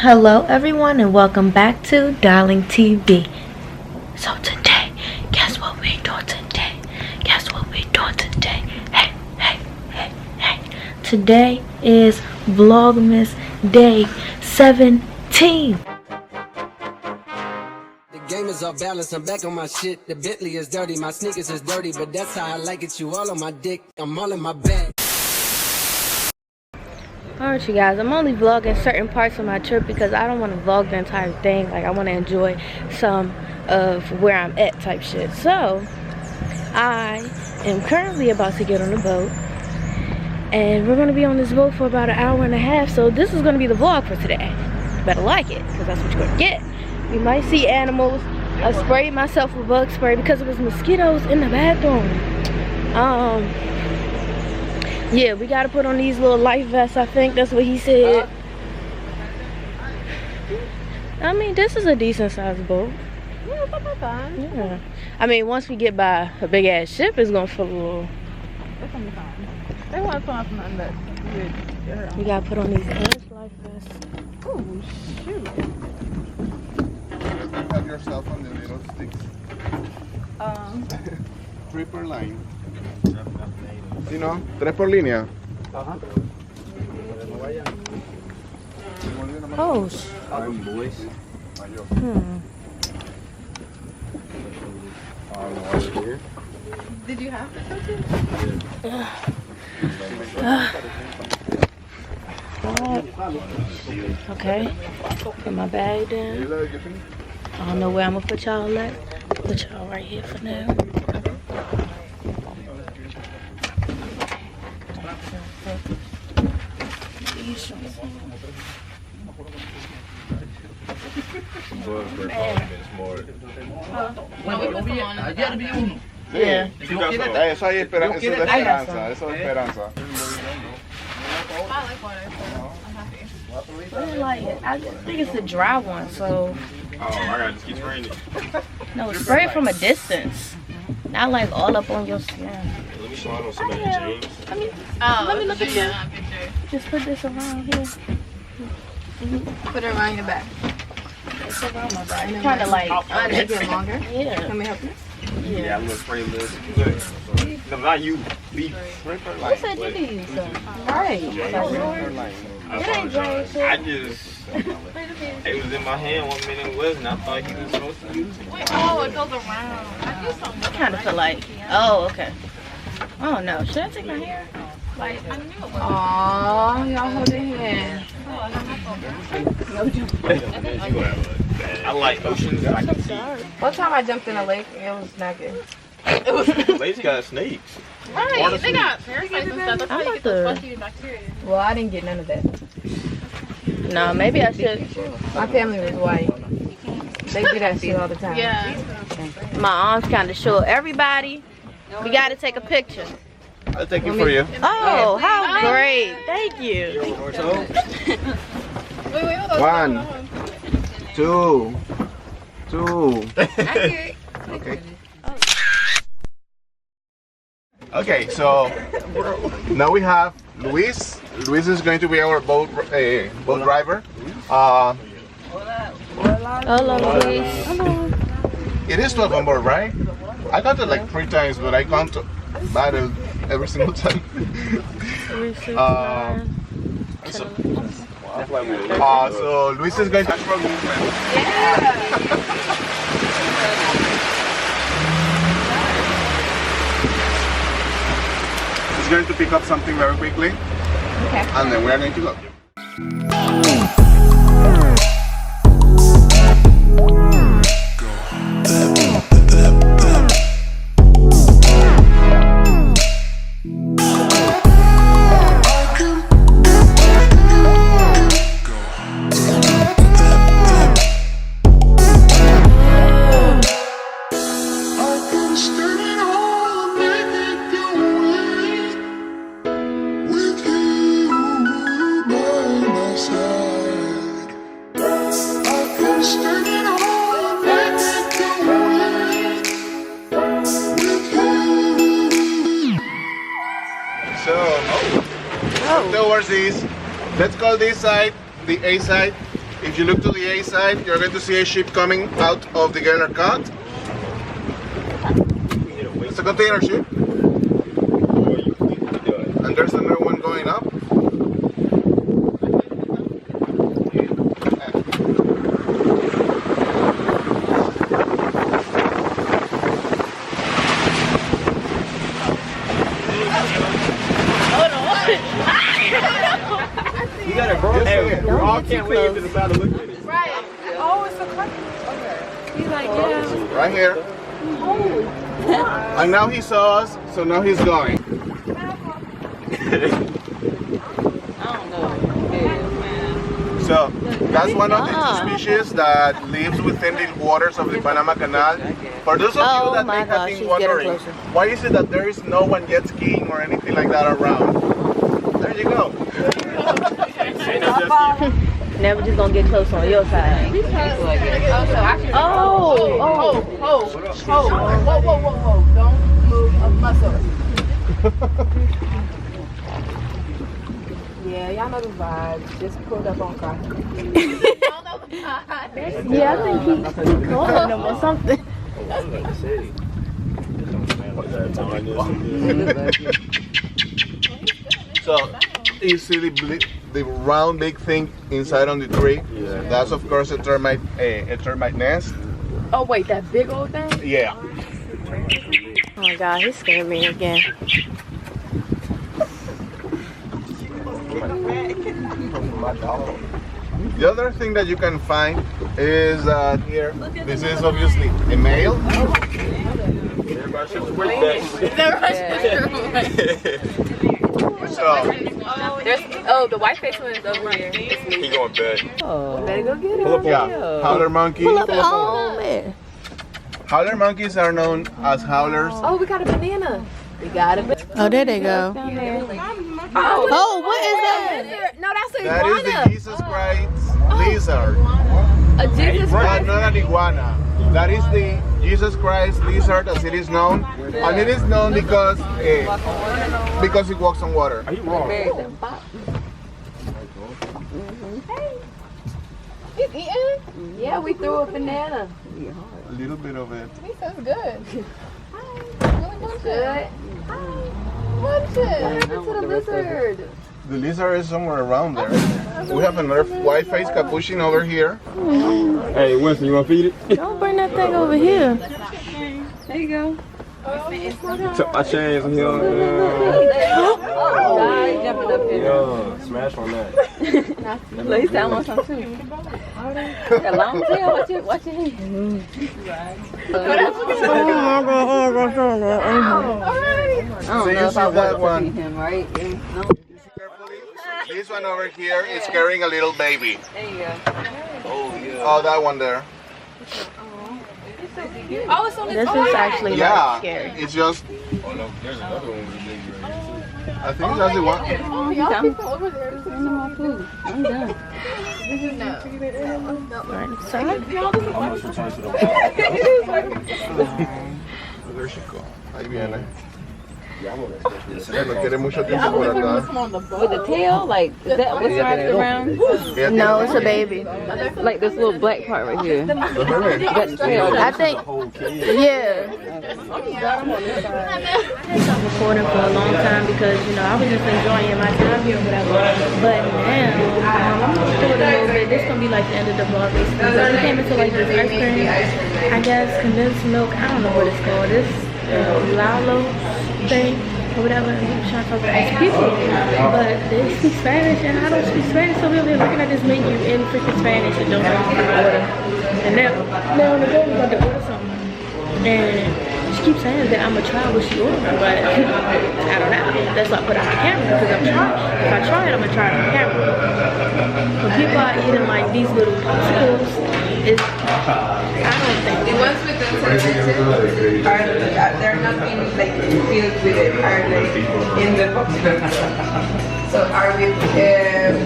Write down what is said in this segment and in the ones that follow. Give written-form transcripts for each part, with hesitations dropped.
Hello everyone and welcome back to Darling TV. So today, guess what we're doing today? Guess what we're doing today? Hey. Today is Vlogmas Day 17. The game is off balance, I'm back on my shit. The Bentley is dirty, my sneakers is dirty, but that's how I like it. You all on my dick, I'm all in my bag. Alright you guys, I'm only vlogging certain parts of my trip because I don't want to vlog the entire thing. Like I want to enjoy some of where I'm at type shit. So I am currently about to get on a boat and we're going to be on this boat for about an hour and a half. So this is going to be the vlog for today. You better like it because that's what you're going to get. You might see animals. I sprayed myself with bug spray because there was mosquitoes in the bathroom. Yeah, we gotta put on these little life vests. I think that's what he said. I mean, this is a decent sized boat. Yeah, it's not fine. Yeah. I mean, once we get by a big ass ship, it's gonna feel a little. It's gonna be fine. They want to put on something that We gotta put on these life vests. Oh shoot. Have yourself on the little sticks. 3 per line. You know, 3 por línea. Oh. Did you have Okay. Put my bag down. I don't know where I'm gonna put y'all at. Put y'all right here for now. Yeah. Eso hay esperanza, eso es de esperanza, eso es esperanza. I like it. I think it's a dry one, so. Oh, I gotta just keep spraying it. No, spray it from a distance. Not like all up on your skin. Let me slide on some of the jeans. Let me look at you. Just put this around here. Put it around your back? It's around my back. Kind of like Make it longer? Yeah. Let me help you. Yeah, I'm gonna spray this. No, not you. Me. Spray per line. Who said you need some? Right. It ain't dry shit. I just, it was in my hand 1 minute it wasn't. I thought he was supposed to use it. Oh, it goes around. I do something. I kind of feel like, oh, okay. Oh no, should I take my hair? Like, I knew it was. Aw, y'all hold your hand. I like oceans. I can see. One time I jumped in a lake, it was not good. Lakes got snakes. Right, they got parasites and stuff. That's how you get the fleshy bacteria. Well, I didn't get none of that. No, maybe I should. My family was white. They do that shit all the time. Yeah. My arms kind of short. Everybody, we got to take a picture. I'll take it for you. Oh, how great. Thank you. 1, 2, 2. Okay. Okay, so now we have Luis. Luis is going to be our boat driver. Hello, Luis. Hello. It is 12 on board, right? I counted like 3 times, but I count battle every single time. So Luis is going to natural movement. He's going to pick up something very quickly. Okay. And then we are going to go. Towards this. Let's call this side the A side. If you look to the A side, you're going to see a ship coming out of the Gaylor Cut. It's a container ship. And there's another one going up. You got it, bro. Hey, we all can't wait if it's about to look at it. Right. Oh, it's a country. Okay. He's like, yeah. Right here. And now he saw us, so now he's going. So that's one of the two species that lives within the waters of the Panama Canal. For those of you that may have been wondering, why is it that there is no one jet skiing or anything like that around? There you go. Never just gonna get close on your side. Whoa. Don't move a muscle. Yeah, y'all know the vibe. Just pulled up on car. Yeah, I think he calling them or something. So you see the round big thing inside on the tree? Yeah. That's of course a termite nest. Oh wait, that big old thing? Yeah. Oh my God, he scared me again. The other thing that you can find is here. This is obviously a male. So The white face one is over here. He going bad. Oh, Better go get him. yeah, howler monkey. oh man. Howler monkeys are known as howlers. Oh, we got a banana. We got a banana. Oh, there they go. Oh, what is that? No, that's an That iguana. is the Jesus Christ lizard. A Jesus Christ. Not an iguana. That is the Jesus Christ lizard, as it is known, and it is known because it walks on water. Are you wrong? He's eating? Yeah, we threw a banana. A little bit of it. He says good. Hi. Good. Hi. What's it? What happened to the lizard? The lizard is somewhere around there. We have another white-faced capuchin over here. Hey, Winston, you want to feed it? Don't bring that thing over here. There you go. Took my chains on here. Oh, he's jumping up here. Yo, smash on that. Lace down on some too. Got long tail. Watch your hand. I don't know if I want to feed him, right? No. This one over here is carrying a little baby. There you go. Oh, that one there. Oh, it's on This is actually Yeah, scary. it's just. Oh, no, there's another one with a baby right here. I think that's the one. Oh, y'all people over there. This is my food. I'm done. Right side. Almost returned to the There she go. Ahí viene. No quiere mucho tiempo por acá. With the tail, like, is that what's wrapped around? No, it's a baby. Like this little black part right here. That's I think, yeah. I stopped recording for a long time because, you know, I was just enjoying my time here or whatever. But now, I'm going to do it a little bit. This is going to be like the end of the vlog basically. So we came into like this ice cream, I guess, condensed milk. I don't know what it's called. This Lalo thing or whatever. And we were trying to talk to these people. But they speak Spanish and I don't speak Spanish. So we were looking at this menu in freaking Spanish and don't know what to order. And now on the go, we got to order something. And she keeps saying that I'm going to try what she ordered, but I don't know. That's why I put it on camera, because I'm trying. If I try it, I'm going to try it on camera. When people are eating like these little popsicles, it's, I don't think. The ones with the fermented are they're not being like filled with it, are like in the popsicle. So are we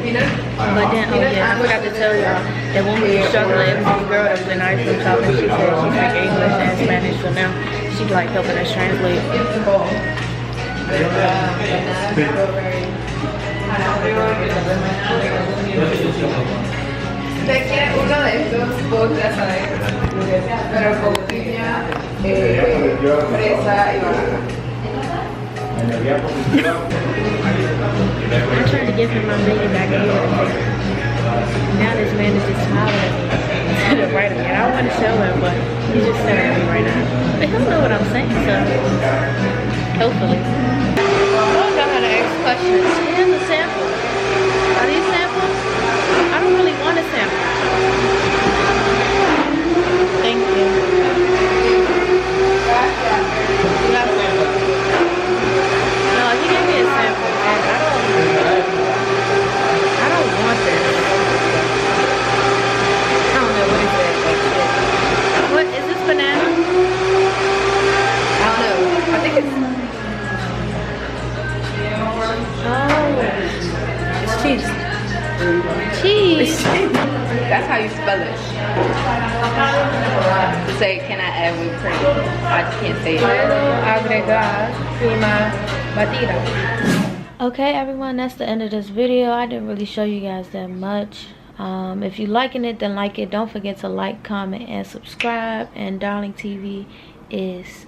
peanut? But then, oh yeah, I forgot to tell y'all that when we were struggling, it was this girl that was in ice cream shop and she said she speaks English and Spanish, so now she's like helping us translate. usted quiere uno de estos, vos ya sabes. Pero con piña, fresa y banana. I'm trying to give him my baby back in here. Now this man is just smiling at me to the right of me. And I want to show him, but he's just staring at me right now. But he'll know what I'm saying, so hopefully. I don't know how to ask questions. Here's a sample. Are these samples? I don't really want a sample. Thank you. You got a sample? No, he gave me a sample, man. I don't want this. I don't know what is that, but shit. What is this, banana? I don't know. I think it's it's cheese. Cheese. that's how you spell it. To say, can I add whipped cream? I just can't say it. Agregar crema batida. Okay, everyone, that's the end of this video. I didn't really show you guys that much. If you're liking it, then like it. Don't forget to like, comment, and subscribe. And Darling TV is